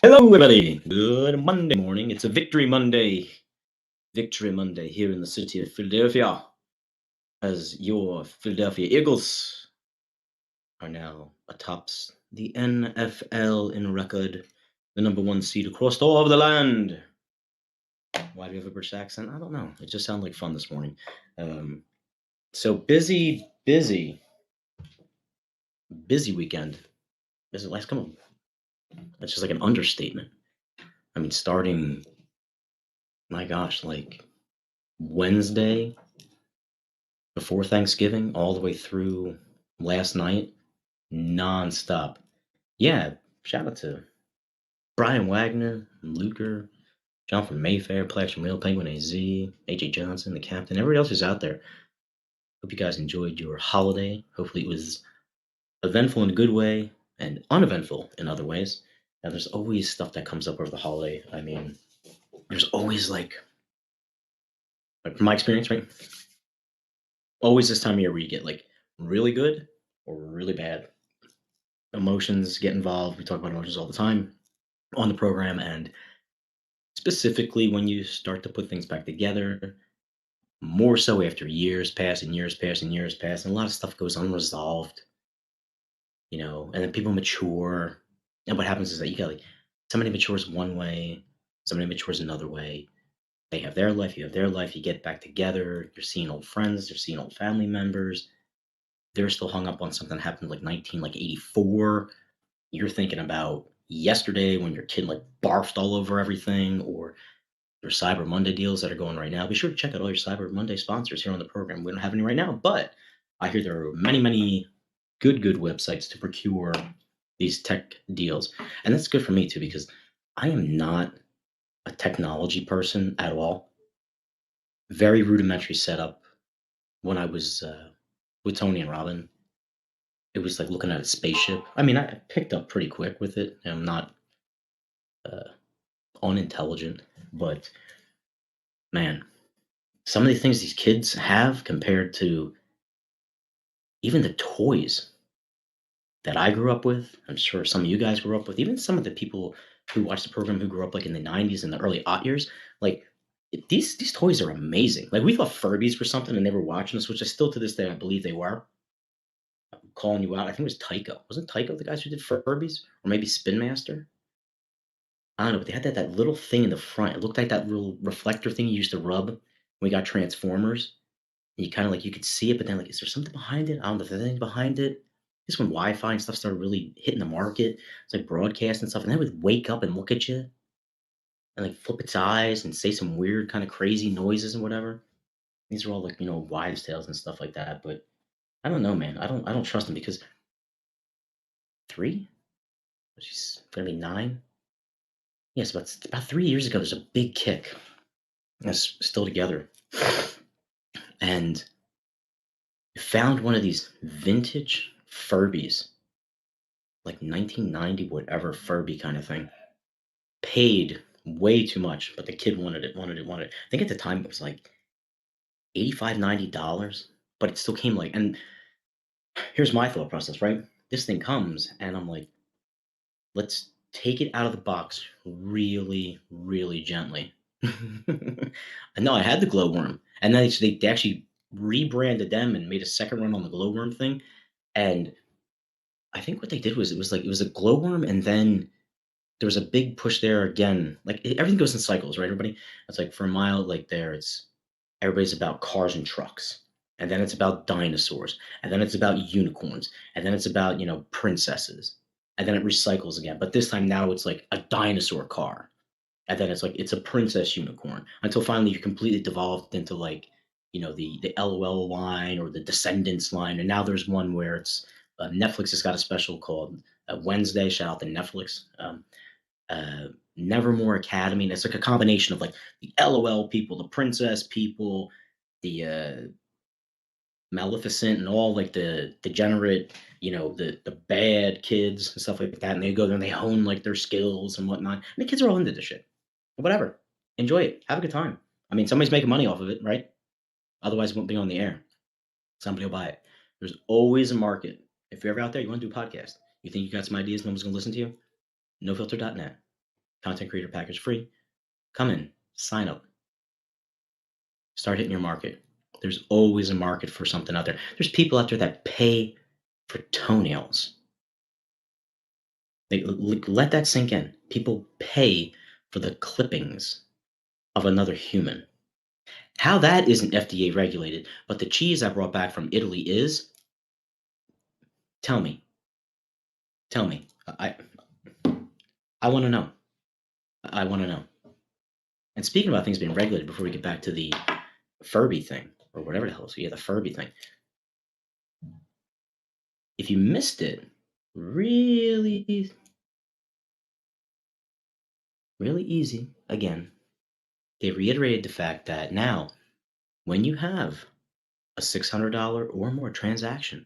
Hello, everybody. Good Monday morning. It's a Victory Monday. Victory Monday here in the city of Philadelphia, as your Philadelphia Eagles are now atop the NFL in record, the number one seed across all of the land. Why do you have a British accent? I don't know. It just sounded like fun this morning. So busy weekend. Is it last come on? That's just like an understatement. I mean, starting, my gosh, like Wednesday before Thanksgiving all the way through last night, nonstop. Yeah, shout out to Brian Wagner, Luker, John from Mayfair, Plex from Real Penguin AZ, AJ Johnson, the captain, everybody else who's out there. Hope you guys enjoyed your holiday. Hopefully it was eventful in a good way and uneventful in other ways. Now there's always stuff that comes up over the holiday. I mean, there's always like from my experience, right? Always this time of year where you get like really good or really bad emotions get involved. We talk about emotions all the time on the program, and specifically when you start to put things back together, more so after years pass and years pass and years pass, and a lot of stuff goes unresolved, and then people mature. And what happens is that you got like somebody matures one way, somebody matures another way. They have their life, you have their life, you get back together, you're seeing old friends, you're seeing old family members. They're still hung up on something that happened like 84. You're thinking about yesterday when your kid like barfed all over everything, or there's Cyber Monday deals that are going right now. Be sure to check out all your Cyber Monday sponsors here on the program. We don't have any right now, but I hear there are many good websites to procure these tech deals. And that's good for me too, because I am not a technology person at all. Very rudimentary setup. When I was with Tony and Robin, it was like looking at a spaceship. I mean, I picked up pretty quick with it. I'm not uh, unintelligent, but man, some of the things these kids have compared to even the toys that I grew up with, I'm sure some of you guys grew up with, even some of the people who watched the program who grew up like in the 90s and the early aught years, like these toys are amazing. Like we thought Furbies were something and they were watching us, which is still to this day I believe they were. I'm calling you out. I think it was Tycho. Wasn't Tycho the guys who did Furbies? Or maybe Spin Master? I don't know, but they had that little thing in the front. It looked like that little reflector thing you used to rub when we got Transformers. You kind of like you could see it, but then like, is there something behind it? I don't know if there's anything behind it. Just when Wi-Fi and stuff started really hitting the market, it's like broadcast and stuff, and then it would wake up and look at you and like flip its eyes and say some weird kind of crazy noises and whatever. These are all like wives' tales and stuff like that. But I don't know, man. I don't trust them because three. She's gonna be 9. Yes, about 3 years ago. There's a big kick. That's still together, and found one of these vintage Furbies, like 1990 whatever Furby kind of thing. Paid way too much, but the kid wanted it, wanted it, wanted it. I think at the time it was like 85, $90, but it still came like, and here's my thought process, right? This thing comes and I'm like, let's take it out of the box really, really gently. And no, I had the glowworm. And then they actually rebranded them and made a second run on the glowworm thing. And I think what they did was it was a glowworm, and then there was a big push there again. Like everything goes in cycles, right? Everybody, it's like for a mile, like there, it's everybody's about cars and trucks, and then it's about dinosaurs, and then it's about unicorns, and then it's about princesses, and then it recycles again. But this time now it's like a dinosaur car, and then it's like it's a princess unicorn until finally you completely devolved into like the LOL line or the Descendants line, and now there's one where it's Netflix has got a special called Wednesday. Shout out to Netflix. Uh, Nevermore Academy, and it's like a combination of like the LOL people, the princess people, the Maleficent, and all like the degenerate, the bad kids and stuff like that. And they go there and they hone like their skills and whatnot. And the kids are all into this shit. Whatever. Enjoy it. Have a good time. I mean, somebody's making money off of it, right? Otherwise, it won't be on the air. Somebody will buy it. There's always a market. If you're ever out there, you want to do a podcast, you think you got some ideas, no one's going to listen to you? NoFilter.net. content creator package free. Come in, sign up, start hitting your market. There's always a market for something out there. There's people out there that pay for toenails. Let that sink in. People pay for the clippings of another human. How that isn't FDA regulated, but the cheese I brought back from Italy is, tell me, tell me. I want to know. I want to know. And speaking about things being regulated, before we get back to the Furby thing or whatever the hell, so yeah, the Furby thing. If you missed it, really, really easy. Again, they reiterated the fact that now, when you have a $600 or more transaction,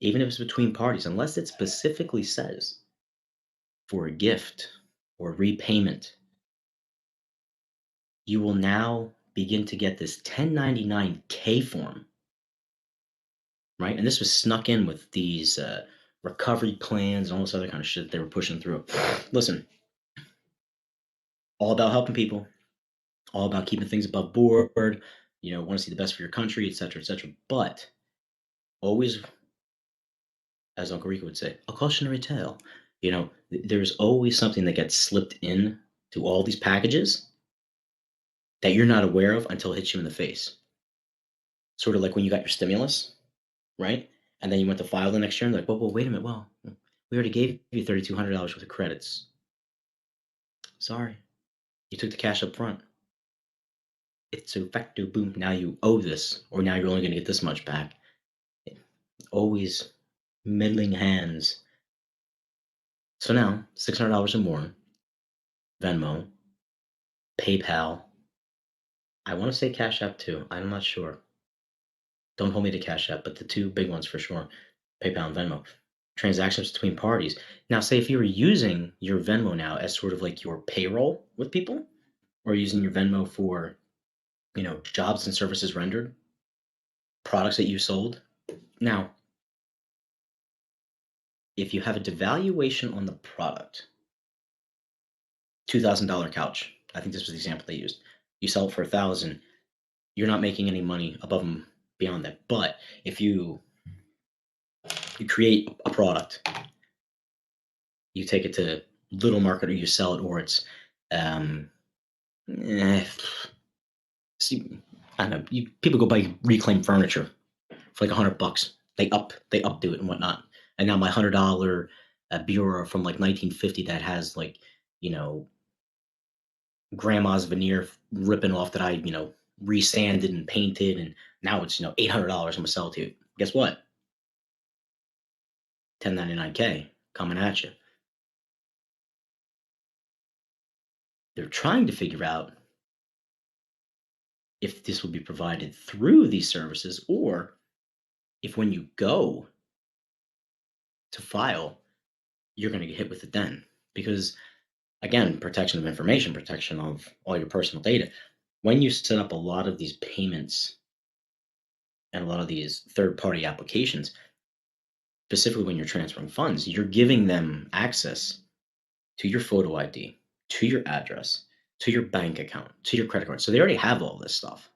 even if it's between parties, unless it specifically says for a gift or repayment, you will now begin to get this 1099K form, right? And this was snuck in with these recovery plans and all this other kind of shit they were pushing through. Listen, all about helping people, all about keeping things above board, want to see the best for your country, et cetera, et cetera. But always, as Uncle Rico would say, a cautionary tale. There's always something that gets slipped in to all these packages that you're not aware of until it hits you in the face. Sort of like when you got your stimulus, right? And then you went to file the next year and they're like, well, wait a minute. Well, we already gave you $3,200 worth of credits. Sorry. You took the cash up front. It's a facto boom. Now you owe this, or now you're only going to get this much back. Always middling hands. So now, $600 or more, Venmo, PayPal. I want to say Cash App too. I'm not sure. Don't hold me to Cash App, but the two big ones for sure, PayPal and Venmo. Transactions between parties. Now, say if you were using your Venmo now as sort of like your payroll with people, or using your Venmo for, jobs and services rendered, products that you sold. Now, if you have a devaluation on the product, $2,000 couch. I think this was the example they used. You sell it for 1,000. You're not making any money above and beyond that. But if you create a product, you take it to little market or you sell it, or it's see, I don't know. People go buy reclaimed furniture for like $100. They updo it and whatnot. And now my $100 bureau from like 1950 that has like grandma's veneer ripping off that I resanded and painted, and now it's $800. I'm gonna sell it to you. Guess what? 1099K coming at you. They're trying to figure out if this will be provided through these services, or if when you go to file, you're going to get hit with it then. Because again, protection of information, protection of all your personal data. When you set up a lot of these payments and a lot of these third party applications, specifically when you're transferring funds, you're giving them access to your photo ID, to your address, to your bank account, to your credit card. So they already have all this stuff.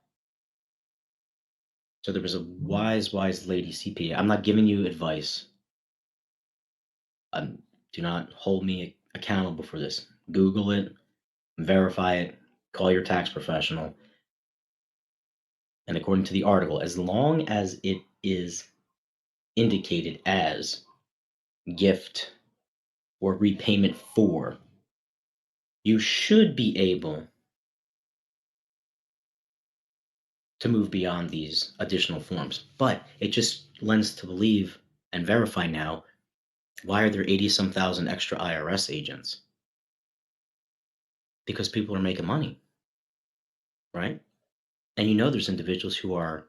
So there was a wise lady CPA. I'm not giving you advice. Do not hold me accountable for this. Google it, verify it, call your tax professional. And according to the article, as long as it is indicated as gift or repayment for, you should be able to move beyond these additional forms. But it just lends to believe and verify now, why are there 80 some thousand extra IRS agents? Because people are making money, right? And there's individuals who are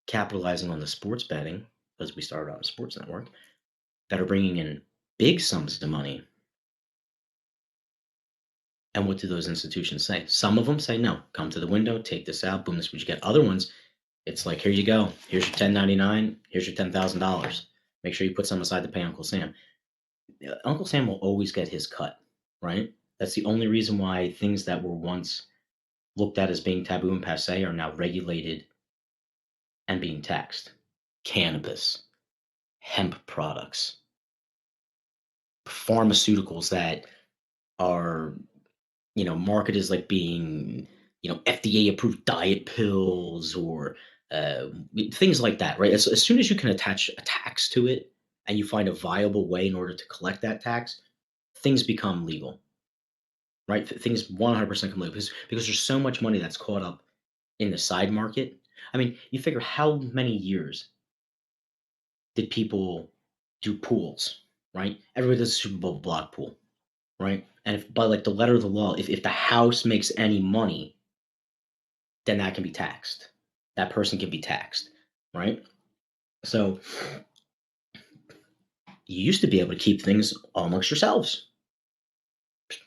capitalizing on the sports betting, because we started on a sports network, that are bringing in big sums of money. And what do those institutions say? Some of them say, no, come to the window, take this out, boom, this is what you get. Other ones, it's like, here you go. Here's your 1099. Here's your $10,000. Make sure you put some aside to pay Uncle Sam. Uncle Sam will always get his cut, right? That's the only reason why things that were once looked at as being taboo and passe are now regulated and being taxed. Cannabis, hemp products, pharmaceuticals that are, marketed as like being, FDA approved diet pills or uh, things like that, right? As soon as you can attach a tax to it and you find a viable way in order to collect that tax, things become legal, right? Things 100% come legal because there's so much money that's caught up in the side market. I mean, you figure how many years did people do pools, right? Everybody does a Super Bowl block pool, right? And if by like the letter of the law, if the house makes any money, then that can be taxed. That person can be taxed, right? So you used to be able to keep things all amongst yourselves.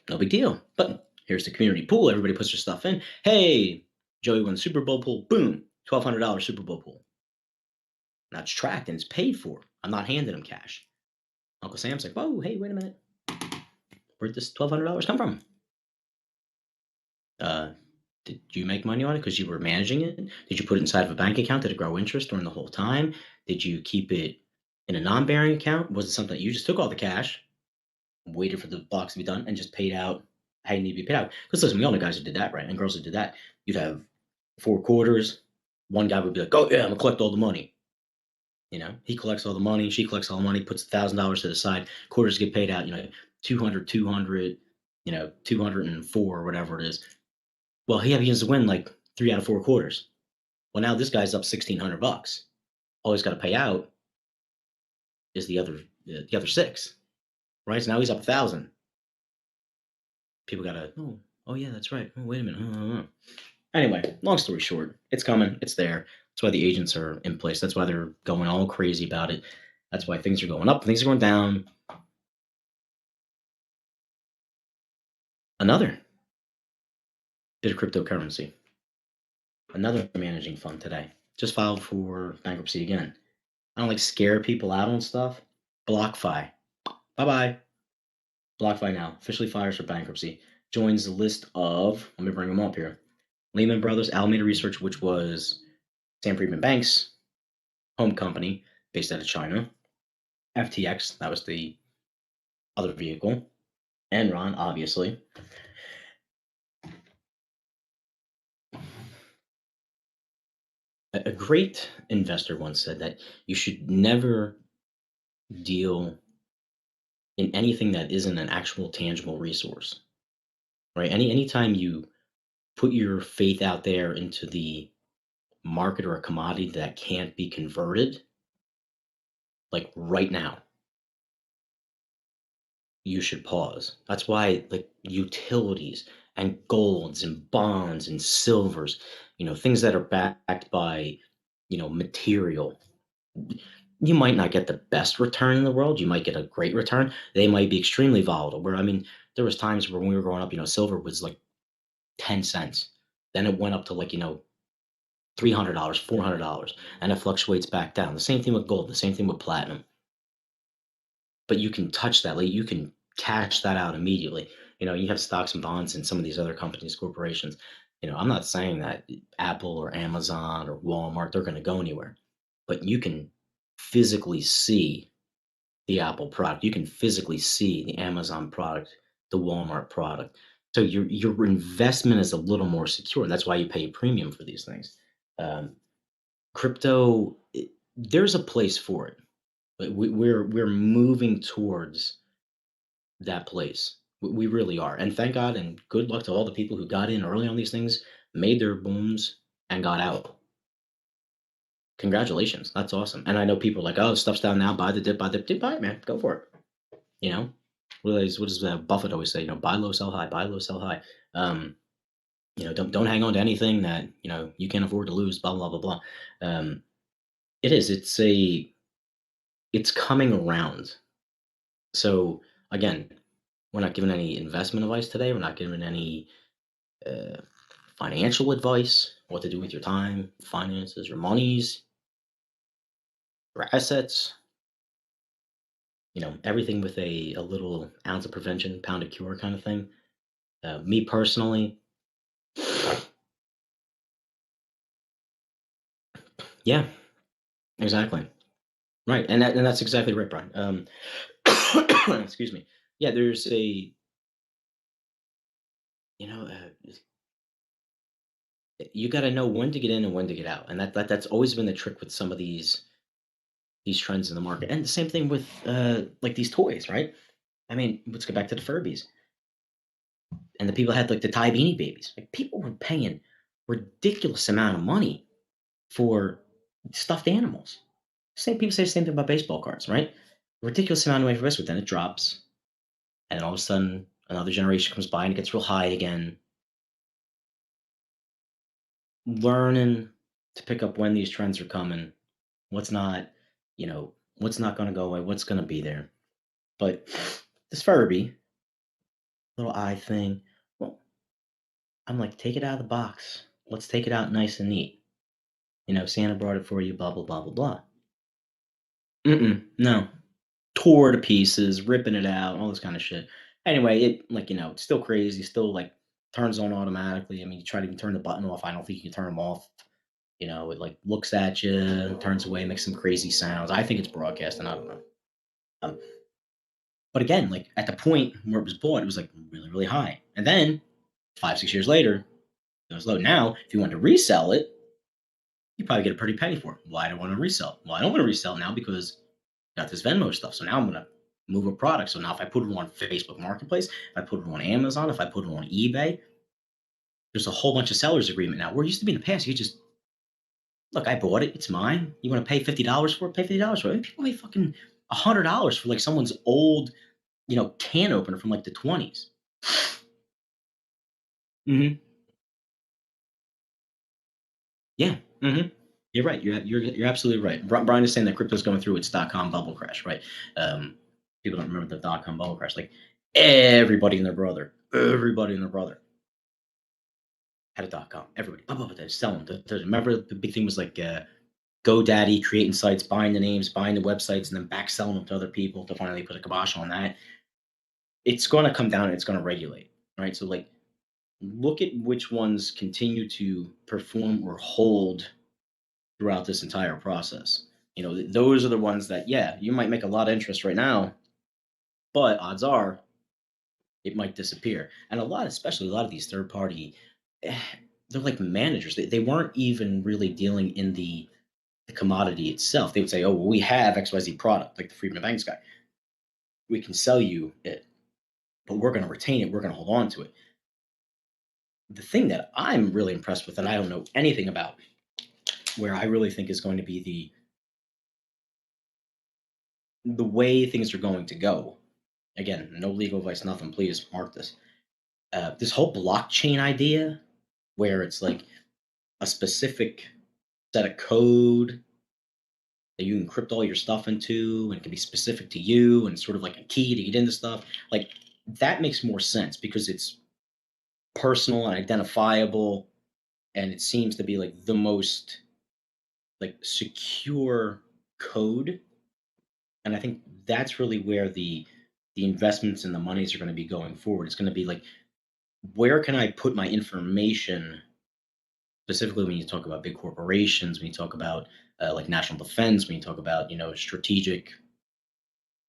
No big deal. But here's the community pool. Everybody puts their stuff in. Hey, Joey won the Super Bowl pool. Boom, $1,200 Super Bowl pool. Now it's tracked and it's paid for. I'm not handing him cash. Uncle Sam's like, whoa, hey, wait a minute. Where'd this $1,200 come from? Uh, did you make money on it because you were managing it? Did you put it inside of a bank account? Did it grow interest during the whole time? Did you keep it in a non-bearing account? Was it something that you just took all the cash, waited for the box to be done, and just paid out how you need to be paid out? Because listen, we all know guys who did that, right? And girls who did that. You'd have 4 quarters. One guy would be like, "Oh yeah, I'm gonna collect all the money." He collects all the money. She collects all the money. Puts $1,000 to the side. Quarters get paid out. 200, 200. 204 or whatever it is. Well, he happens to win like 3 out of 4 quarters. Well, now this guy's up $1,600. All he's got to pay out is the other six, right? So now he's up 1,000. People gotta, oh yeah, that's right. Oh, wait a minute. Anyway, long story short, it's coming. It's there. That's why the agents are in place. That's why they're going all crazy about it. That's why things are going up. Things are going down. Another bit of cryptocurrency. Another managing fund today just filed for bankruptcy again. I don't like scare people out on stuff. BlockFi. Bye bye. BlockFi now officially fires for bankruptcy. Joins the list of, let me bring them up here. Lehman Brothers, Alameda Research, which was Sam Friedman Bank's home company based out of China. FTX, that was the other vehicle. Enron, obviously. A great investor once said that you should never deal in anything that isn't an actual tangible resource, right? Anytime you put your faith out there into the market or a commodity that can't be converted, like right now, you should pause. That's why like utilities and golds and bonds and silvers, things that are backed by, material. You might not get the best return in the world. You might get a great return. They might be extremely volatile. Where I mean, there was times where when we were growing up, silver was like 10 cents. Then it went up to like, $300, $400, and it fluctuates back down. The same thing with gold, the same thing with platinum. But you can touch that, like you can cash that out immediately. You have stocks and bonds in some of these other companies, corporations. I'm not saying that Apple or Amazon or Walmart, they're going to go anywhere, but you can physically see the Apple product. You can physically see the Amazon product, the Walmart product. So your investment is a little more secure. That's why you pay a premium for these things. Um, Crypto, there's a place for it. But we're moving towards that place. We really are. And thank God and good luck to all the people who got in early on these things, made their booms, and got out. Congratulations. That's awesome. And I know people are like, oh, stuff's down now. Buy the dip, buy the dip. Buy it, man. Go for it. You know, what does Buffett always say? Buy low, sell high. Buy low, sell high. Um, don't hang on to anything that you can't afford to lose. Blah blah blah blah. It is. It's coming around. So again, we're not giving any investment advice today. We're not giving any uh, financial advice, what to do with your time, finances, your monies, your assets. Everything with a little ounce of prevention, pound of cure kind of thing. Me personally, yeah, exactly. Right, and that's exactly right, Brian. Excuse me. Yeah, there's a you know, you got to know when to get in and when to get out, and that's always been the trick with some of these trends in the market. And the same thing with like these toys, right? I mean, let's go back to the Furbies, and the people had like the Tie Beanie Babies. Like people were paying ridiculous amount of money for stuffed animals. Same people say the same thing about baseball cards, right? Ridiculous amount of money for this, but then it drops, and then all of a sudden another generation comes by and it gets real high again. Learning to pick up when these trends are coming, what's not, what's not going to go away, what's going to be there. But this Furby little eye thing, well, I'm like, take it out of the box. Let's take it out nice and neat. Santa brought it for you, blah blah blah blah blah. Mm-mm, no, tore to pieces, ripping it out, all this kind of shit. Anyway, it like it's still crazy, still like turns on automatically. I mean, you try to even turn the button off. I don't think you can turn them off. It like looks at you, turns away, makes some crazy sounds. I think it's broadcasting. I don't know. Um, but again, like at the point where it was bought, it was like really, really high. And then 5, 6 years later, it was low. Now, if you want to resell it, you probably get a pretty penny for it. Why do I want to resell it? Well, I don't want to resell it now because I got this Venmo stuff. So now I'm gonna move a product. So now if I put it on Facebook Marketplace, if I put it on Amazon, if I put it on eBay, there's a whole bunch of sellers agreement now. Where it used to be in the past, you just look, I bought it, it's mine. You want to pay $50 for it? Pay $50 for it. People pay fucking $100 for like someone's old, can opener from like the 20s. Hmm. Yeah. Hmm. You're right. You're absolutely right. Brian is saying that crypto's going through its dot-com bubble crash, right? Um, People don't remember the dot-com bubble crash. Like everybody and their brother had a dot-com. Everybody, blah, blah, blah, they're selling. Remember the big thing was like GoDaddy creating sites, buying the names, buying the websites, and then back selling them to other people to finally put a kibosh on that. It's going to come down and it's going to regulate, right? So like, look at which ones continue to perform or hold throughout this entire process. Those are the ones that, yeah, you might make a lot of interest right now, but odds are it might disappear. And especially a lot of these third party, eh, they're like managers. They weren't even really dealing in the commodity itself. They would say, oh, well, we have XYZ product, like the Freedom of Banks guy. We can sell you it, but we're going to retain it. We're going to hold on to it. The thing that I'm really impressed with, and I don't know anything about, where I really think is going to be the way things are going to go. Again, no legal advice, nothing. Please mark this. This whole blockchain idea, where it's like a specific set of code that you encrypt all your stuff into, and it can be specific to you, and sort of like a key to get into stuff. Like that makes more sense because it's personal and identifiable, and it seems to be like the most like secure code. And I think that's really where the investments and the monies are going to be going forward. It's going to be like, where can I put my information, specifically when you talk about big corporations, when you talk about like national defense, when you talk about strategic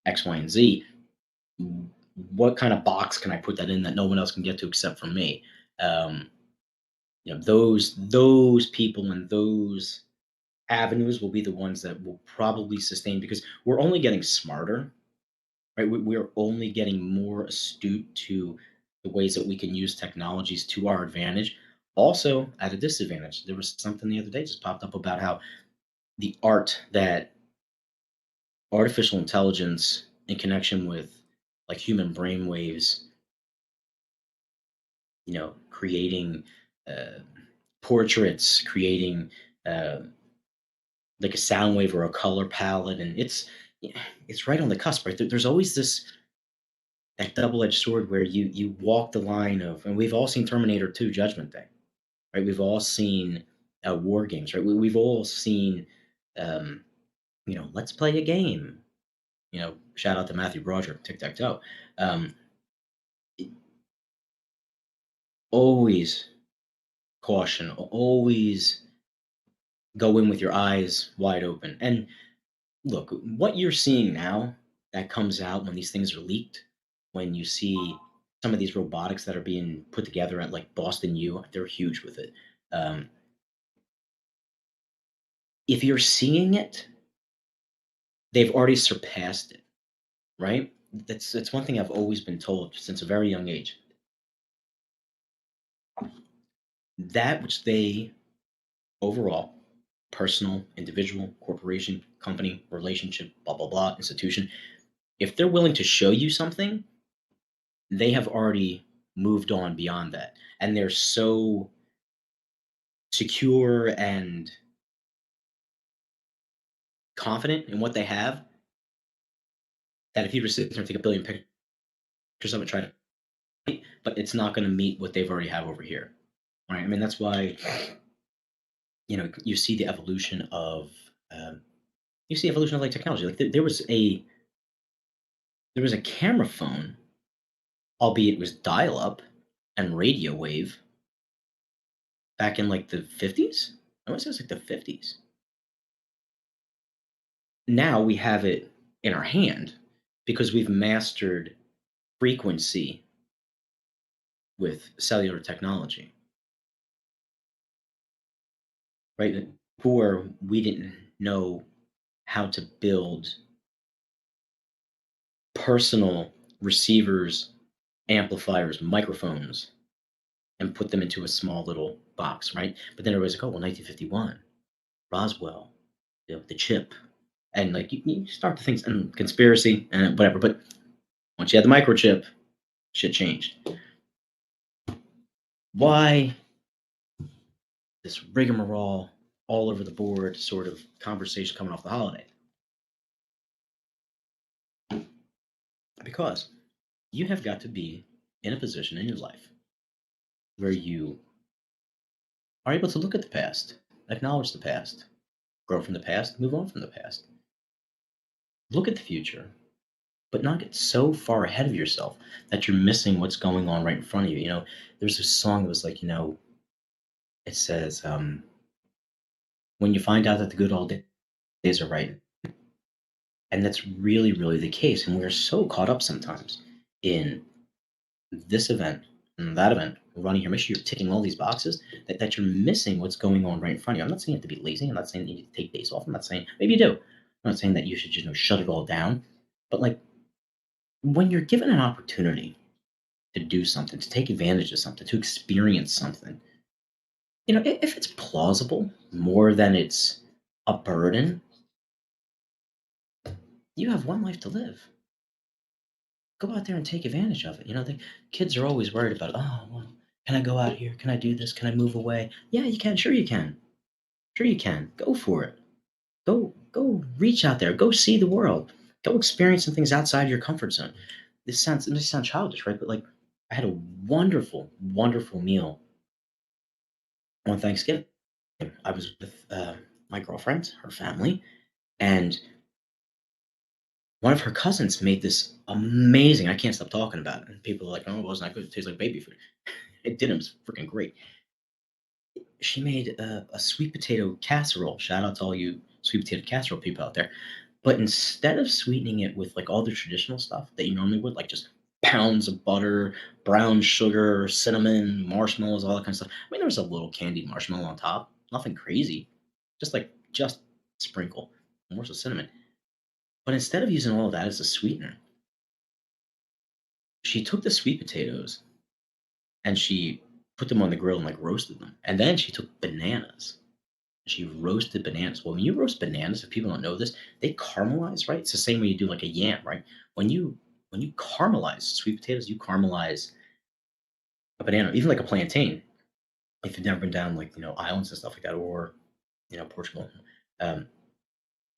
X, Y, and Z. What kind of box can I put that in that no one else can get to except for me? Um, those people and those avenues will be the ones that will probably sustain because we're only getting smarter, right? We're only getting more astute to the ways that we can use technologies to our advantage. Also, at a disadvantage. There was something the other day just popped up about how the art that artificial intelligence in connection with like human brain waves, creating uh, portraits, creating uh, like a sound wave or a color palette, and it's right on the cusp, right? There's always this that double-edged sword where you walk the line of, and we've all seen Terminator 2 Judgment Day, right? We've all seen war games, right? We've all seen um, let's play a game. Shout out to Matthew Broderick, Tic Tac Toe. Um, always caution, always go in with your eyes wide open. And look, what you're seeing now that comes out when these things are leaked, when you see some of these robotics that are being put together at like Boston U, they're huge with it. Um, if you're seeing it, they've already surpassed it, right? That's one thing I've always been told since a very young age. That which they overall, personal, individual, corporation, company, relationship, blah blah blah, institution, if they're willing to show you something, they have already moved on beyond that. And they're so secure and confident in what they have that if you just sit there and take a billion pictures of it, try to, but it's not going to meet what they've already have over here. Right. I mean, that's why, you see the evolution of, um, like technology. Like there was a camera phone, albeit it was dial up and radio wave back in like the 50s. I want to say it was like the 50s. Now we have it in our hand because we've mastered frequency with cellular technology, right? Before we didn't know how to build personal receivers, amplifiers, microphones, and put them into a small little box, right? But then everybody's like, oh, well, 1951, Roswell, the chip. And like you start to think and conspiracy and whatever. But once you had the microchip, shit changed. Why this rigmarole all over the board sort of conversation coming off the holiday? Because you have got to be in a position in your life where you are able to look at the past, acknowledge the past, grow from the past, move on from the past, look at the future, but not get so far ahead of yourself that you're missing what's going on right in front of you. There's this song that was like, it says, when you find out that the good old days are right. And that's really, really the case. And we're so caught up sometimes in this event and that event, running here. Make sure you're ticking all these boxes that you're missing what's going on right in front of you. I'm not saying you have to be lazy. I'm not saying that you need to take days off. I'm not saying maybe you do. I'm not saying that you should just shut it all down. But like when you're given an opportunity to do something, to take advantage of something, to experience something, if it's plausible more than it's a burden, you have one life to live. Go out there and take advantage of it. The kids are always worried about, oh, well, can I go out here? Can I do this? Can I move away? Yeah, you can. Sure, you can. Sure, you can. Go for it. Go reach out there. Go see the world. Go experience some things outside your comfort zone. This sounds childish, right? But like, I had a wonderful, wonderful meal on Thanksgiving. I was with my girlfriend, her family, and one of her cousins made this amazing. I can't stop talking about it. And people are like, "Oh, it wasn't that good. It tastes like baby food." It did. It was freaking great. She made a sweet potato casserole. Shout out to all you sweet potato casserole people out there. But instead of sweetening it with like all the traditional stuff that you normally would, like just pounds of butter, brown sugar, cinnamon, marshmallows, all that kind of stuff. I mean, there was a little candied marshmallow on top. Nothing crazy. Just sprinkle. More so cinnamon. But instead of using all of that as a sweetener, she took the sweet potatoes and she put them on the grill and like roasted them. And then she took bananas. She roasted bananas. Well, when you roast bananas, if people don't know this, they caramelize, right? It's the same way you do like a yam, right? When you caramelize sweet potatoes, you caramelize a banana, even like a plantain. If you've never been down like islands and stuff like that, or Portugal, um,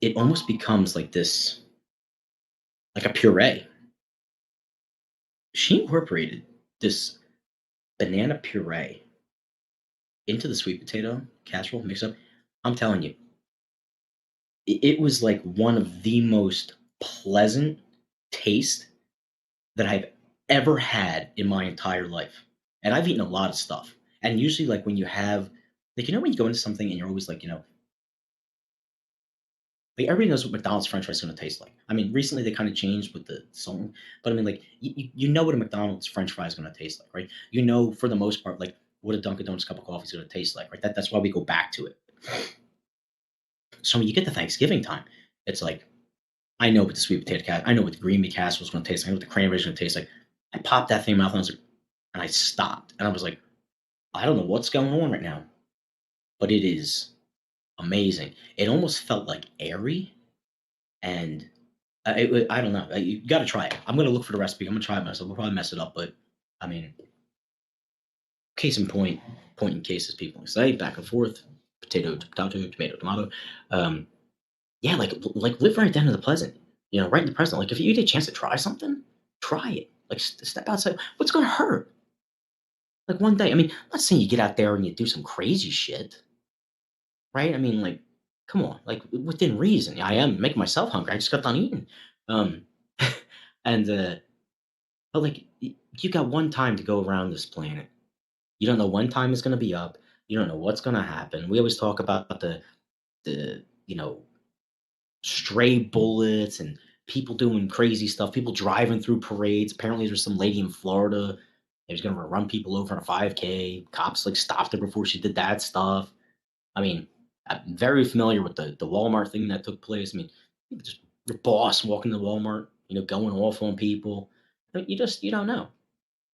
it almost becomes like this, like a puree. She incorporated this banana puree into the sweet potato casserole mix up. I'm telling you, it was like one of the most pleasant taste that I've ever had in my entire life. and I've eaten a lot of stuff. And usually, like when you have, like when you go into something and you're always like, like everybody knows what McDonald's French fries is going to taste like. I mean, recently they kind of changed with the song, but I mean, like you know what a McDonald's French fry is going to taste like, right? You know for the most part, like what a Dunkin' Donuts cup of coffee is going to taste like, right? That's why we go back to it. So when you get to Thanksgiving time, it's like I know what the sweet potato casserole, I know what the green bean casserole is going to taste like, I know what the cranberry is going to taste like. I popped that thing in my mouth and I was like, and I stopped and I was like, I don't know what's going on right now, but it is amazing. It almost felt like airy and I don't know. You got to try it. I'm gonna look for the recipe. I'm gonna try it myself. We'll probably mess it up, but I mean, case in point, point in cases, people say back and forth, potato, potato, tomato, tomato. Um, yeah, like live right down to the pleasant. Right in the present. Like if you get a chance to try something, try it. Like step outside. What's gonna hurt? Like one day. I mean, I'm not saying you get out there and you do some crazy shit, right? I mean, like, come on, like within reason. I am making myself hungry. I just got done eating. Um, and But like you got one time to go around this planet. You don't know when time is going to be up. You don't know what's going to happen. We always talk about the stray bullets and people doing crazy stuff. People driving through parades. Apparently, there's some lady in Florida. They was going to run people over on a 5K. Cops like stopped her before she did that stuff. I mean, I'm very familiar with the Walmart thing that took place. I mean, just your boss walking to Walmart, going off on people. But you don't know.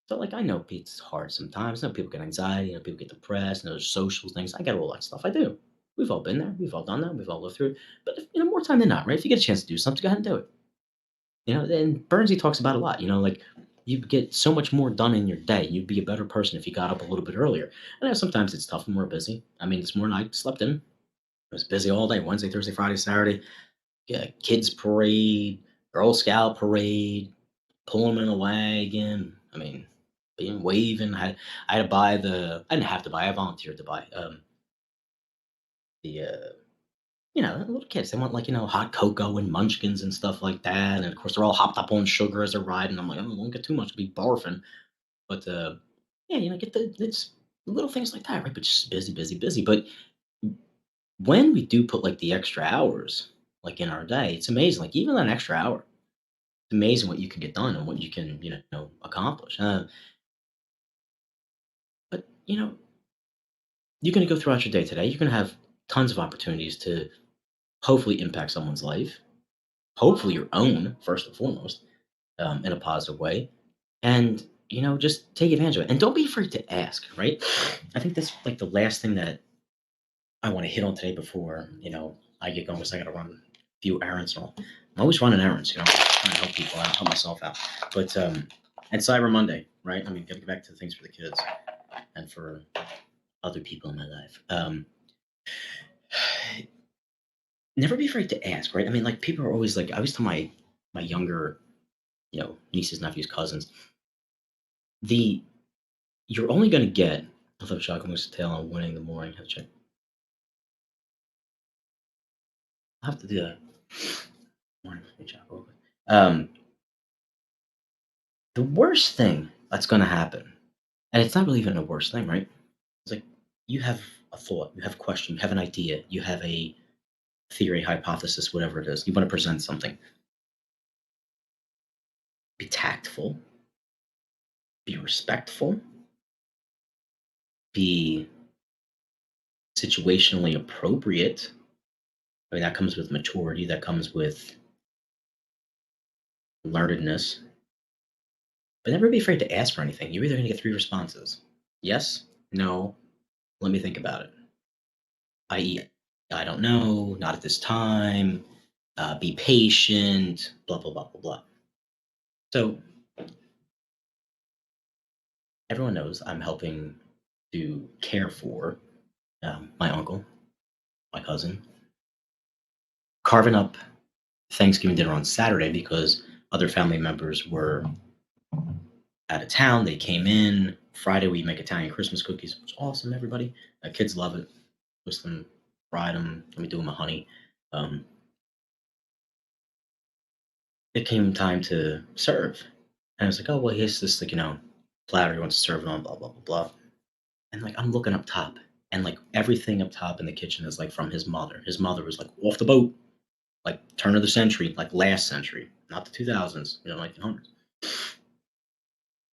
So, like, I know it's hard sometimes. I know people get anxiety. I know people get depressed. And there's social things. I get all that stuff. I do. We've all been there. We've all done that. We've all lived through it. But more time than not, right? If you get a chance to do something, go ahead and do it. And Bernsey talks about it a lot. Like you get so much more done in your day. You'd be a better person if you got up a little bit earlier. I know sometimes it's tough when we're busy. I mean, this morning I slept in. I was busy all day. Wednesday, Thursday, Friday, Saturday. Yeah, kids parade, Girl Scout parade, pulling them in a wagon. I mean, being waving. I had to buy the. I didn't have to buy. I volunteered to buy the little kids. They want like hot cocoa and munchkins and stuff like that. And of course, they're all hopped up on sugar as they're riding. I'm like, I don't get too much to be barfing. But yeah, get it's little things like that, right? But just busy, busy, busy. But when we do put like the extra hours like in our day, it's amazing. Like even an extra hour, it's amazing what you can get done and what you can accomplish. But you're going to go throughout your day today. You're going to have tons of opportunities to hopefully impact someone's life, hopefully your own first and foremost, in a positive way, and just take advantage of it. And don't be afraid to ask. Right? I think that's like the last thing that I want to hit on today before I get going because I got to run a few errands and all. I'm always running errands, trying to help people out, help myself out. But and Cyber Monday, right? I mean, got to get back to things for the kids and for other people in my life. Never be afraid to ask, right? I mean, like people are always like, I always tell my younger, nieces, nephews, cousins, the you're only going to get. I thought chocolate mousse tail on winning the morning. Have to check. I'll have to do that. Morning chocolate. The worst thing that's going to happen, and it's not really even a worst thing, right? It's like you have a thought, you have a question, you have an idea, you have a theory, hypothesis, whatever it is. You want to present something. Be tactful, be respectful, be situationally appropriate. I mean, that comes with maturity, that comes with learnedness. But never be afraid to ask for anything. You're either going to get three responses: yes, no, let me think about it. I.e., I don't know, not at this time, be patient, blah, blah, blah, blah, blah. So everyone knows I'm helping to care for my uncle, my cousin, carving up Thanksgiving dinner on Saturday because other family members were out of town. They came in. Friday, we make Italian Christmas cookies. It's awesome, everybody. Kids love it. Twist them, fry them. Let me do them a honey. Um, it came time to serve. And I was like, oh, well, here's this, like, platter he wants to serve it on, blah, blah, blah, blah. And like I'm looking up top, and like everything up top in the kitchen is like from his mother. His mother was like off the boat, like turn of the century, like last century, not the 2000s, 1900s.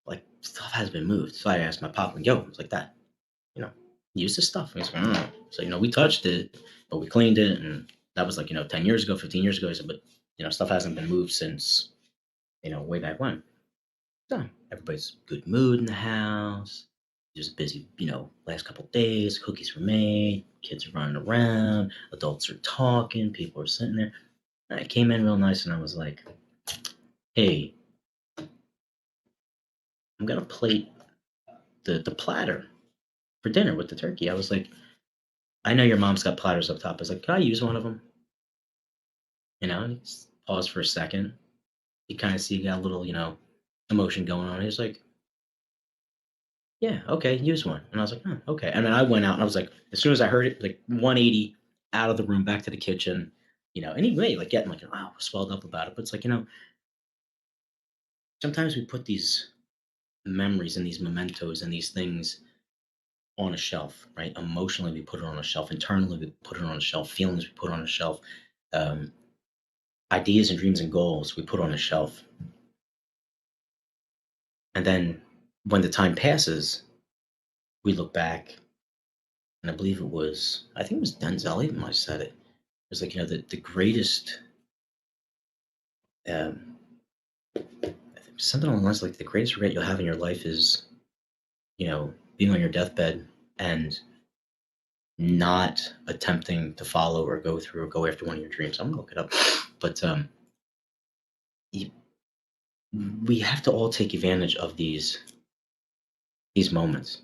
Like stuff has been moved. So I asked my pop, and yo, it's like that, you know, use this stuff. And he's like, "Mm." So we touched it, but we cleaned it, and that was like 10 years ago, 15 years ago. He said, but stuff hasn't been moved since way back when. So everybody's good mood in the house. Just busy, last couple of days. Cookies were made. Kids are running around. Adults are talking. People are sitting there. And I came in real nice, and I was like, "Hey, I'm gonna plate the platter for dinner with the turkey." I was like, "I know your mom's got platters up top." I was like, "Can I use one of them?" And he just paused for a second. You kind of see he got a little, emotion going on. He was like, "Yeah, okay, use one." And I was like, "Oh, okay." And then I went out, and I was like, as soon as I heard it, like 180 out of the room, back to the kitchen, anyway, like getting like, wow, swelled up about it. But it's like, sometimes we put these memories and these mementos and these things on a shelf, right? Emotionally, we put it on a shelf. Internally, we put it on a shelf. Feelings, we put on a shelf. Um, Ideas and dreams and goals, we put on a shelf. And then when the time passes, we look back, and I think it was Denzel even might have said it. It was like, the greatest, um, something along the lines like the greatest regret you'll have in your life is, being on your deathbed and not attempting to follow or go through or go after one of your dreams. I'm gonna look it up, but you, we have to all take advantage of these moments.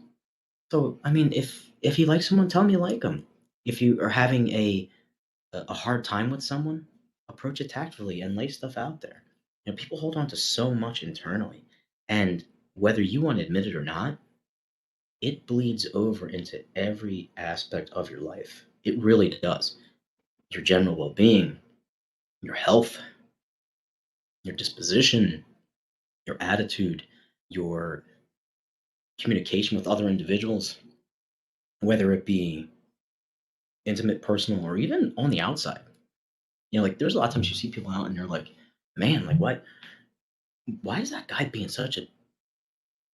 So, I mean, if you like someone, tell them you like them. If you are having a hard time with someone, approach it tactfully and lay stuff out there. People hold on to so much internally, and whether you want to admit it or not, it bleeds over into every aspect of your life. It really does. Your general well-being, your health, your disposition, your attitude, your communication with other individuals, whether it be intimate, personal, or even on the outside. Like there's a lot of times you see people out and you're like, man, like why is that guy being such a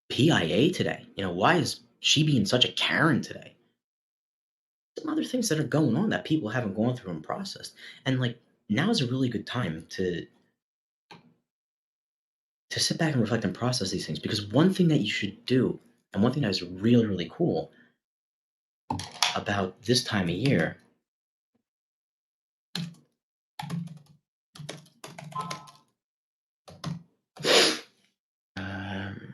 PIA today? Why is she being such a Karen today? Some other things that are going on that people haven't gone through and processed. And like now is a really good time to sit back and reflect and process these things, because one thing that you should do, and one thing that is really, really cool about this time of year, um,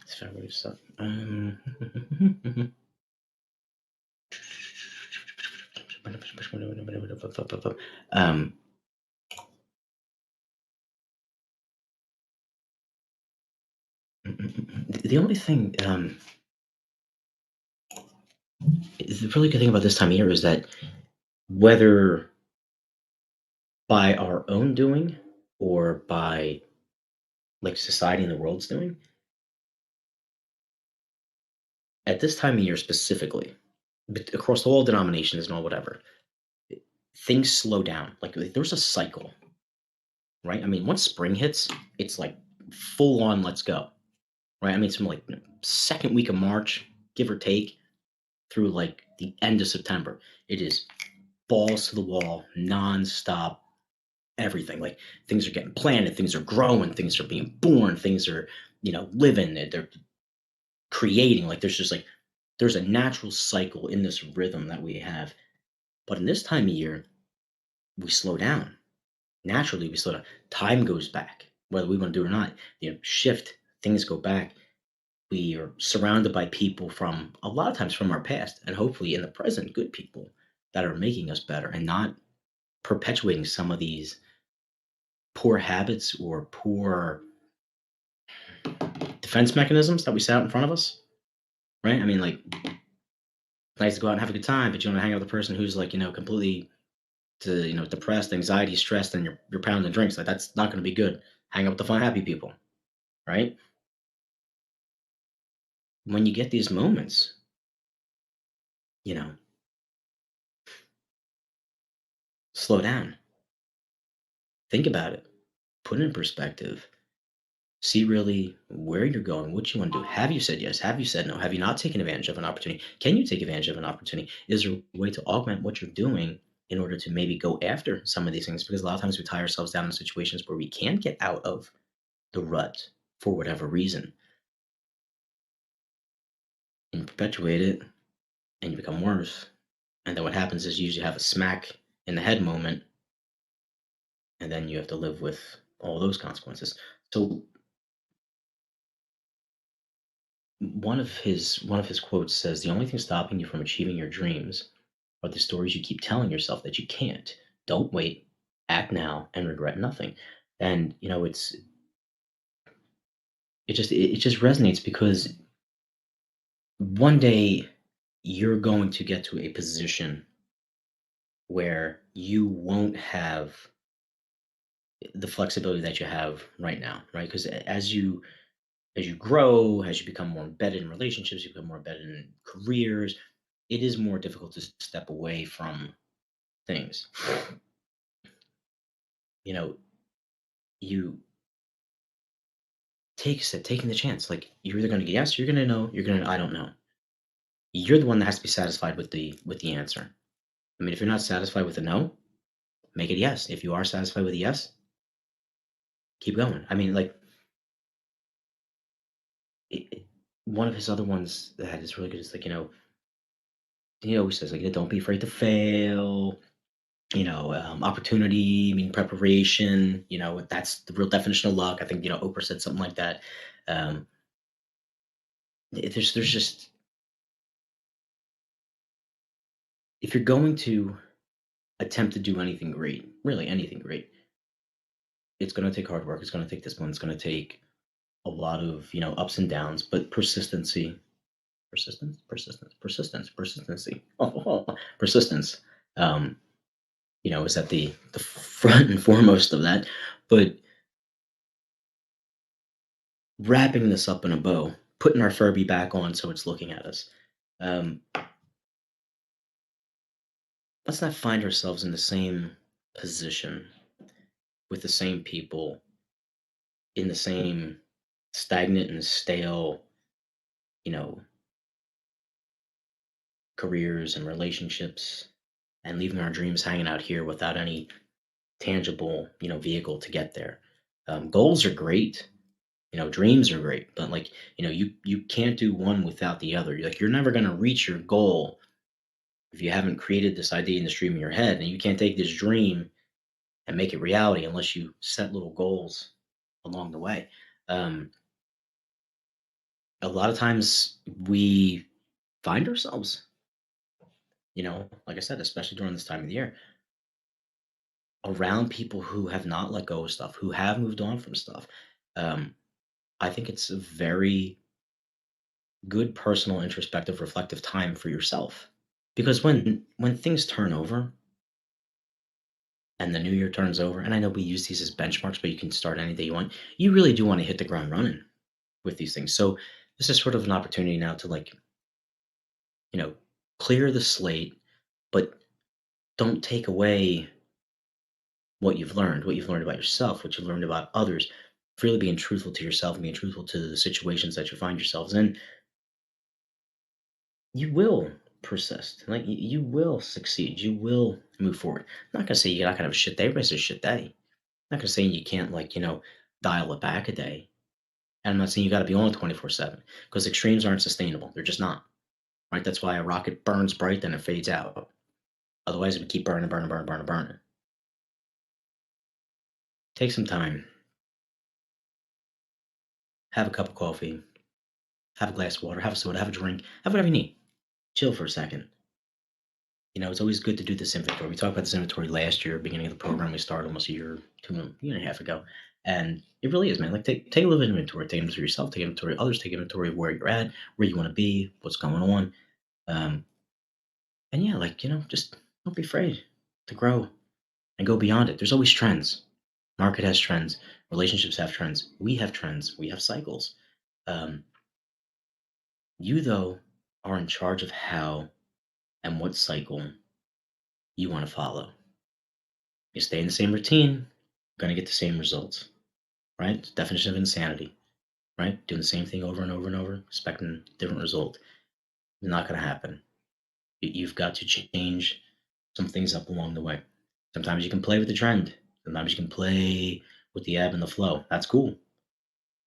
it's February stuff. Um, the only thing, the really good thing about this time of year is that whether by our own doing or by like society and the world's doing, at this time of year specifically, but across all denominations and all whatever, things slow down. Like there's a cycle, right? I mean, once spring hits, it's like full on, let's go, right? I mean, it's from like second week of March, give or take, through like the end of September. It is balls to the wall, nonstop, everything. Like things are getting planted, things are growing, things are being born, things are, living, they're creating. Like there's a natural cycle in this rhythm that we have. But in this time of year, we slow down. Naturally, we slow down. Time goes back, whether we want to do it or not. Shift, things go back. We are surrounded by people from a lot of times from our past, and hopefully in the present, good people that are making us better and not perpetuating some of these poor habits or poor defense mechanisms that we set out in front of us, right? I mean, like, nice to go out and have a good time, but you want to hang out with a person who's like, completely depressed, anxiety, stressed, and you're pounding drinks. Like, that's not going to be good. Hang out with the fun, happy people, right? when you get these moments, you know, slow down, think about it, put it in perspective, see really where you're going, what you want to do. Have you said yes? Have you said no? Have you not taken advantage of an opportunity? Can you take advantage of an opportunity? Is there a way to augment what you're doing in order to maybe go after some of these things? Because a lot of times we tie ourselves down in situations where we can't get out of the rut for whatever reason and perpetuate it, and you become worse. And then what happens is you usually have a smack in the head moment, and then you have to live with all those consequences. So one of his quotes says, "The only thing stopping you from achieving your dreams are the stories you keep telling yourself that you can't. Don't wait, act now, and regret nothing." And it just resonates because one day you're going to get to a position where you won't have the flexibility that you have right now, right? Because as you grow, as you become more embedded in relationships, you become more embedded in careers, it is more difficult to step away from things. You know, you taking the chance. Like you're either gonna get yes, you're gonna know, you're gonna I don't know. You're the one that has to be satisfied with the answer. I mean, if you're not satisfied with a no, make it yes. If you are satisfied with a yes, keep going. I mean, like one of his other ones that is really good is like, he always says like, don't be afraid to fail. Opportunity, I mean, preparation, that's the real definition of luck. I think, Oprah said something like that. Um, there's just, if you're going to attempt to do anything great, really anything great, it's going to take hard work. It's going to take discipline. It's going to take a lot of, ups and downs, but persistency, persistence, um, is at the front and foremost of that. But wrapping this up in a bow, putting our Furby back on so it's looking at us. Um, let's not find ourselves in the same position with the same people in the same stagnant and stale, you know, careers and relationships, and leaving our dreams hanging out here without any tangible, vehicle to get there. Goals are great, dreams are great, but like, you can't do one without the other. Like, you're never going to reach your goal if you haven't created this idea in the stream in your head, and you can't take this dream and make it reality unless you set little goals along the way. Um, a lot of times we find ourselves, like I said, especially during this time of the year, around people who have not let go of stuff, who have moved on from stuff. Um, I think it's a very good personal, introspective, reflective time for yourself. Because when things turn over and the new year turns over, and I know we use these as benchmarks, but you can start any day you want. You really do want to hit the ground running with these things. So this is sort of an opportunity now to, like, you know, clear the slate, but don't take away what you've learned about yourself, what you've learned about others. Really being truthful to yourself and being truthful to the situations that you find yourselves in, you will persist. Like, you will succeed. You will move forward. I'm not gonna say you're not gonna have a shit day. Everybody has a shit day. I'm not gonna say you can't, like, dial it back a day. And I'm not saying you got to be on 24/7 because extremes aren't sustainable. They're just not. Right? That's why a rocket burns bright, then it fades out. Otherwise, it would keep burning, burning, burning, burning, burning. Take some time, have a cup of coffee, have a glass of water, have a soda, have a drink, have whatever you need. Chill for a second. It's always good to do this inventory. We talked about this inventory last year, beginning of the program. We started almost a year, year and a half ago. And it really is, man. Like, take a little bit of inventory. Take inventory of yourself, take inventory of others, take inventory of where you're at, where you want to be, what's going on. Um, and yeah, like, just don't be afraid to grow and go beyond it. There's always trends. Market has trends. Relationships have trends. We have trends. We have cycles. Um, You, though, are in charge of how and what cycle you want to follow. You stay in the same routine, you're going to get the same results, right? It's the definition of insanity, right? Doing the same thing over and over and over, expecting a different result. Not going to happen. You've got to change some things up along the way. Sometimes you can play with the trend. Sometimes you can play with the ebb and the flow. That's cool.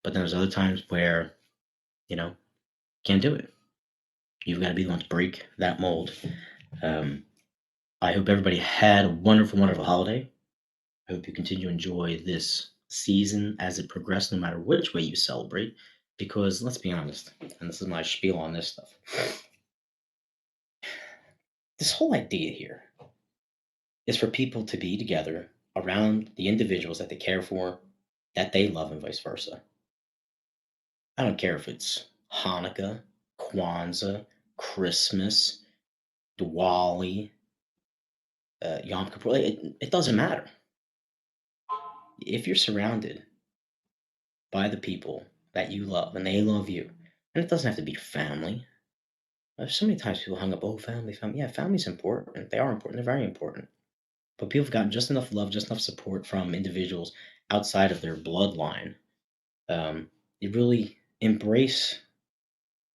But then there's other times where, you know, can't do it. You've got to be the one to break that mold. Um, I hope everybody had a wonderful, wonderful holiday. I hope you continue to enjoy this season as it progresses, no matter which way you celebrate. Because let's be honest, and this is my spiel on this stuff. This whole idea here is for people to be together around the individuals that they care for, that they love, and vice versa. I don't care if it's Hanukkah, Kwanzaa, Christmas, Diwali, Yom Kippur. It doesn't matter. If you're surrounded by the people that you love and they love you, and it doesn't have to be family. There's so many times people hung up, oh, family, family. Yeah, family's important. They are important. They're very important. But people have gotten just enough love, just enough support from individuals outside of their bloodline. You really embrace,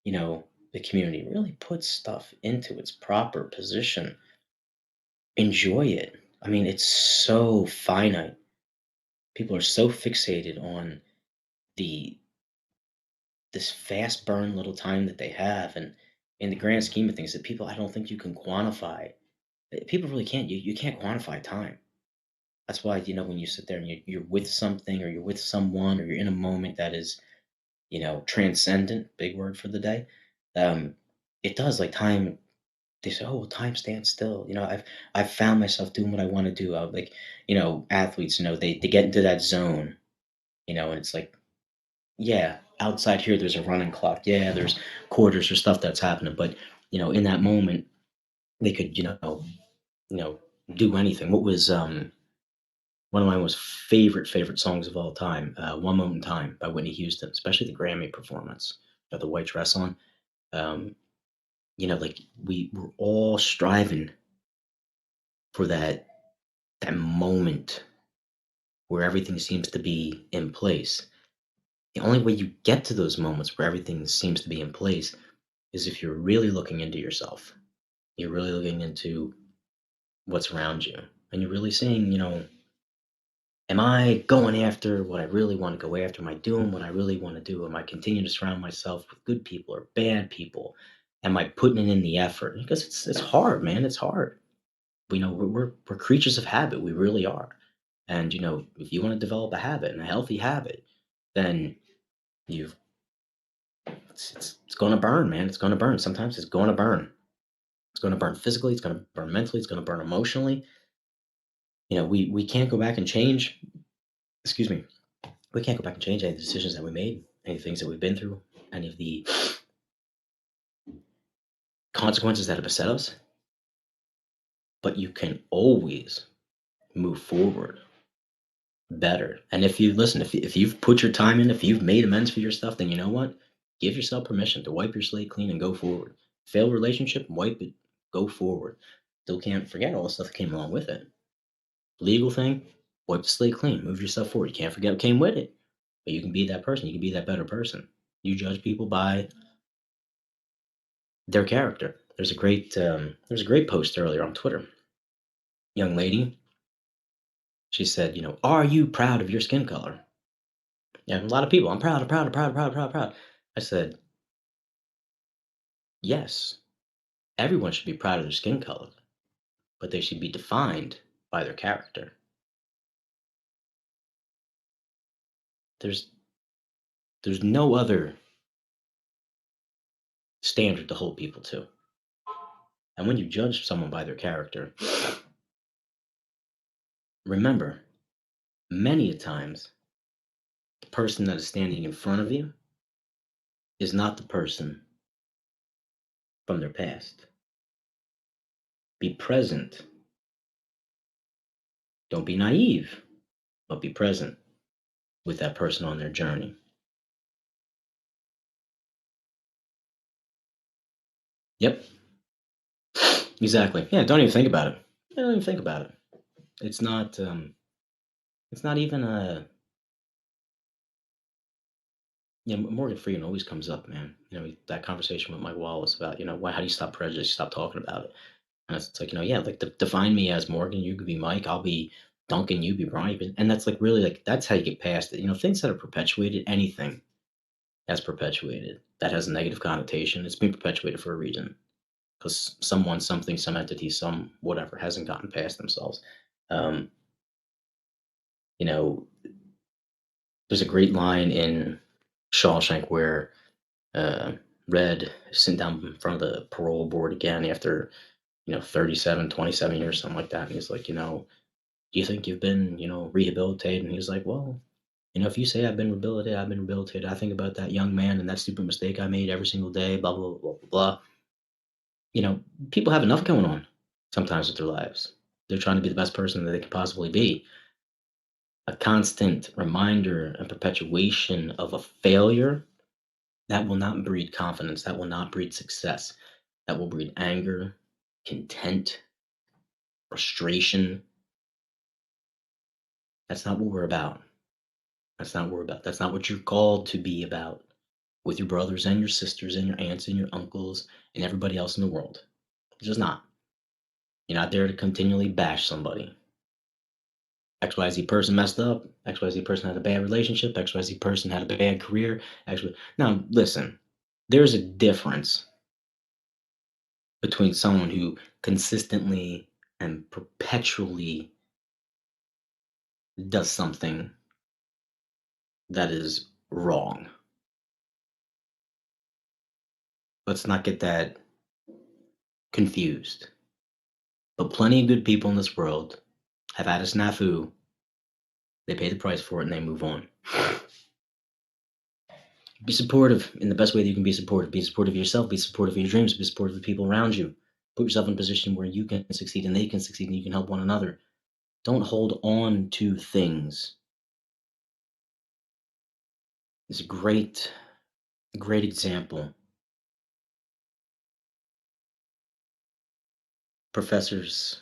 the community, really put stuff into its proper position. Enjoy it. I mean, it's so finite. People are so fixated on the this fast burn little time that they have, and in the grand scheme of things, that people, I don't think you can quantify. People really can't. You can't quantify time. That's why, when you sit there and you're with something, or you're with someone, or you're in a moment that is, transcendent, big word for the day. um it does, like, time. They say, oh, well, time stands still. I've found myself doing what I want to do. Like, athletes, they get into that zone, and it's like, yeah, outside here, there's a running clock. Yeah, there's quarters or stuff that's happening. But, in that moment, they could, you know, do anything. What was one of my most favorite songs of all time? "One Moment in Time" by Whitney Houston, especially the Grammy performance. Got the white dress on. Um, like, we were all striving for that moment where everything seems to be in place. The only way you get to those moments where everything seems to be in place is if you're really looking into yourself. You're really looking into what's around you. And you're really seeing, am I going after what I really want to go after? Am I doing what I really want to do? Am I continuing to surround myself with good people or bad people? Am I putting in the effort? Because it's hard, man. It's hard. We're creatures of habit. We really are. And if you want to develop a habit, and a healthy habit, then you've it's going to burn, man. It's going to burn. Sometimes it's going to burn. It's going to burn physically. It's going to burn mentally. It's going to burn emotionally. We can't go back and change. Excuse me. We can't go back and change any of the decisions that we made, any things that we've been through, any of the consequences that have beset us. But you can always move forward better. And if you listen, if you've put your time in, if you've made amends for your stuff, then you know what? Give yourself permission to wipe your slate clean and go forward. Failed relationship, wipe it, go forward. Still can't forget all the stuff that came along with it. Legal thing, wipe the slate clean, move yourself forward. You can't forget what came with it. But you can be that person. You can be that better person. You judge people by their character. There's a great post earlier on Twitter. Young lady, she said, are you proud of your skin color? Yeah, a lot of people. I'm proud, I'm proud, I'm proud, I'm proud, I'm proud, I'm proud. I said, yes, everyone should be proud of their skin color, but they should be defined by their character. There's there's no other standard to hold people to. And when you judge someone by their character, remember, many a times, the person that is standing in front of you is not the person from their past. Be present. Don't be naive, but be present with that person on their journey. Yep. Exactly. Yeah, don't even think about it. Yeah, don't even think about it. It's not, it's not even a yeah, Morgan Freeman always comes up, man. That conversation with Mike Wallace about, why how do you stop prejudice? You stop talking about it. And it's like, yeah, like define me as Morgan, you could be Mike, I'll be Duncan, you be Brian. And that's like really like that's how you get past it. Things that are perpetuated, anything that's perpetuated that has a negative connotation, it's been perpetuated for a reason. Because someone, something, some entity, some whatever hasn't gotten past themselves. Um, you know, there's a great line in Shawshank where uh, Red is sitting down in front of the parole board again after 37, 27 years, something like that. And he's like, do you think you've been, rehabilitated? And he's like, well, if you say I've been rehabilitated, I've been rehabilitated. I think about that young man and that stupid mistake I made every single day, blah, blah, blah, blah, blah. You know, People have enough going on sometimes with their lives. They're trying to be the best person that they can possibly be. A constant reminder and perpetuation of a failure that will not breed confidence, that will not breed success, that will breed anger, content, frustration. That's not what we're about. That's not what we're about. That's not what you're called to be about with your brothers and your sisters and your aunts and your uncles and everybody else in the world. It's just not. You're not there to continually bash somebody. XYZ person messed up. XYZ person had a bad relationship. XYZ person had a bad career. Actually, now listen, there's a difference between someone who consistently and perpetually does something that is wrong. Let's not get that confused. But plenty of good people in this world have had a snafu, they pay the price for it, and they move on. Be supportive in the best way that you can be supportive. Be supportive of yourself, be supportive of your dreams, be supportive of the people around you. Put yourself in a position where you can succeed and they can succeed and you can help one another. Don't hold on to things. It's a great example. Professor's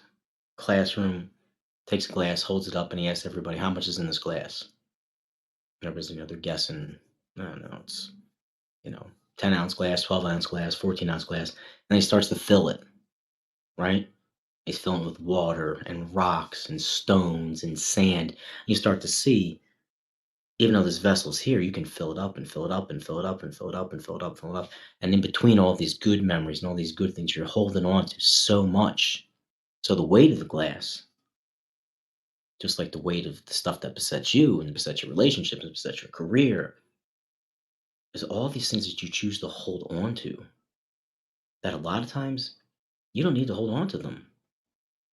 classroom takes a glass, holds it up, and he asks everybody, how much is in this glass? And everybody's, they're guessing, I don't know, it's, you know, 10-ounce glass, 12-ounce glass, 14-ounce glass. And he starts to fill it, right? He's filling it with water and rocks and stones and sand. You start to see, even though this vessel's here, you can fill it up and fill it up and fill it up and fill it up and fill it up, fill it up. And in between all these good memories and all these good things, you're holding on to so much. So the weight of the glass, just like the weight of the stuff that besets you and besets your relationships and besets your career, is all these things that you choose to hold on to that a lot of times you don't need to hold on to them.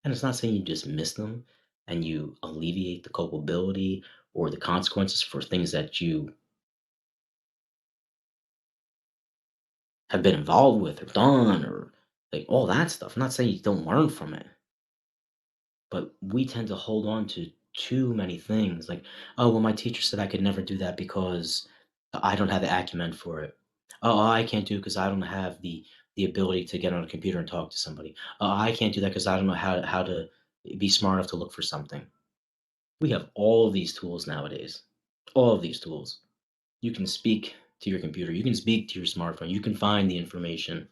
And it's not saying you dismiss them and you alleviate the culpability or the consequences for things that you have been involved with or done or like all that stuff. I'm not saying you don't learn from it, but we tend to hold on to too many things. Like, oh, well, my teacher said I could never do that because I don't have the acumen for it. Oh, I can't do it because I don't have the ability to get on a computer and talk to somebody. Oh, I can't do that because I don't know how to be smart enough to look for something. We have all of these tools nowadays. All of these tools. You can speak to your computer. You can speak to your smartphone. You can find the information.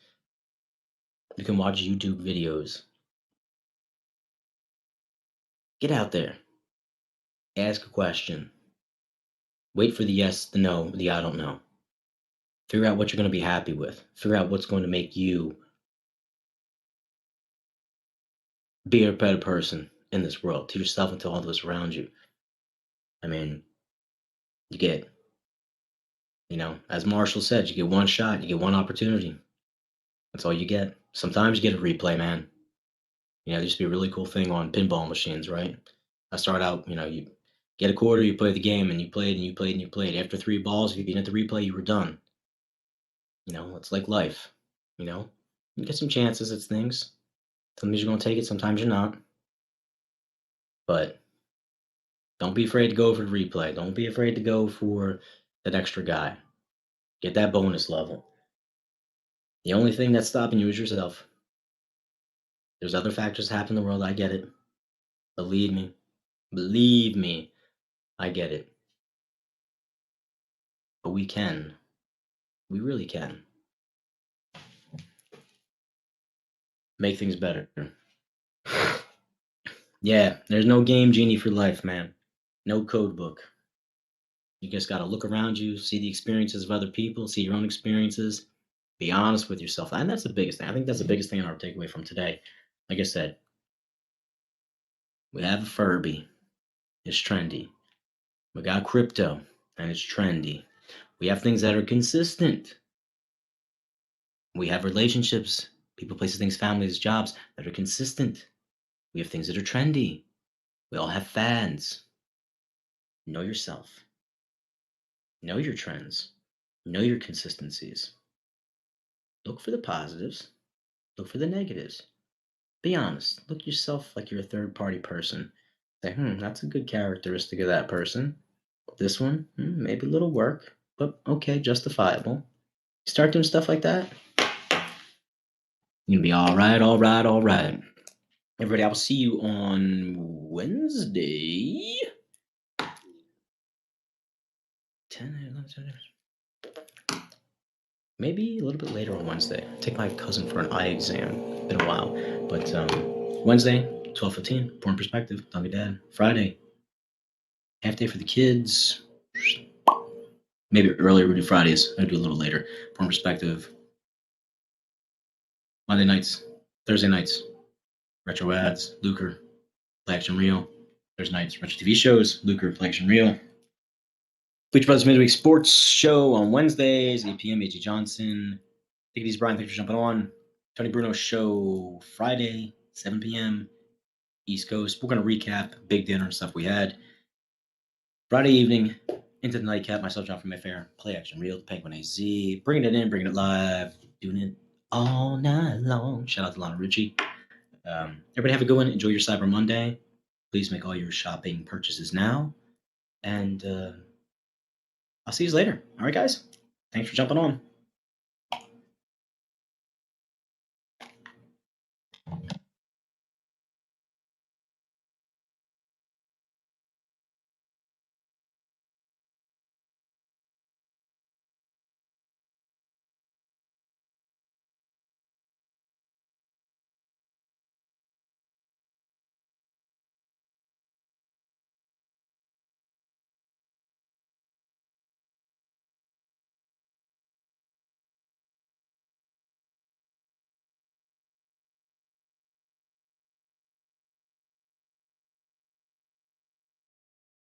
You can watch YouTube videos. Get out there. Ask a question. Wait for the yes, the no, the I don't know. Figure out what you're going to be happy with. Figure out what's going to make you be a better person in this world to yourself and to all those around you. I mean, you get, as Marshall said, you get one shot, you get one opportunity. That's all you get. Sometimes you get a replay, man. There used to be a really cool thing on pinball machines, right? I start out, you get a quarter, you play the game, and you played and you played and you played. After three balls, if you didn't hit the replay, you were done. It's like life. You know, you get some chances at things. Sometimes you're gonna take it, sometimes you're not. But don't be afraid to go for the replay. Don't be afraid to go for that extra guy. Get that bonus level. The only thing that's stopping you is yourself. There's other factors happen in the world. I get it. Believe me. Believe me. I get it. But we can. We really can make things better. Yeah, there's no game genie for life, man. No code book. You just got to look around you, see the experiences of other people, see your own experiences, be honest with yourself. And that's the biggest thing. I think that's the biggest thing in our takeaway from today. Like I said, we have a Furby. It's trendy. We got crypto, and it's trendy. We have things that are consistent. We have relationships, people, places, things, families, jobs that are consistent. We have things that are trendy. We all have fads. Know yourself. Know your trends. Know your consistencies. Look for the positives. Look for the negatives. Be honest. Look yourself like you're a third party person. Say, that's a good characteristic of that person. This one, maybe a little work, but okay, justifiable. Start doing stuff like that. You're gonna be all right, all right, all right. Everybody, I will see you on Wednesday. 10, 11, maybe a little bit later on Wednesday. I take my cousin for an eye exam. Been a while, but Wednesday, 12:15. Born Perspective. Dog and Dad. Friday, half day for the kids. Maybe earlier. We do Fridays. I do a little later. Born Perspective. Monday nights, Thursday nights. Retro ads. Lucre. Play Action Reel. Thursday nights. Retro TV shows. Lucre. Play Action Reel. Bleach Brothers Midweek Sports Show on Wednesdays, 8 p.m. AG Johnson. Take it easy, Brian. Thanks for jumping on. Tony Bruno Show Friday, 7 p.m. East Coast. We're going to recap big dinner and stuff we had. Friday evening, into the nightcap. Myself, John from Mayfair. Play Action Reel, Penguin AZ. Bringing it in, bringing it live. Doing it all night long. Shout out to Lana Ritchie. Everybody have a good one. Enjoy your Cyber Monday. Please make all your shopping purchases now. And I'll see you later. All right, guys. Thanks for jumping on.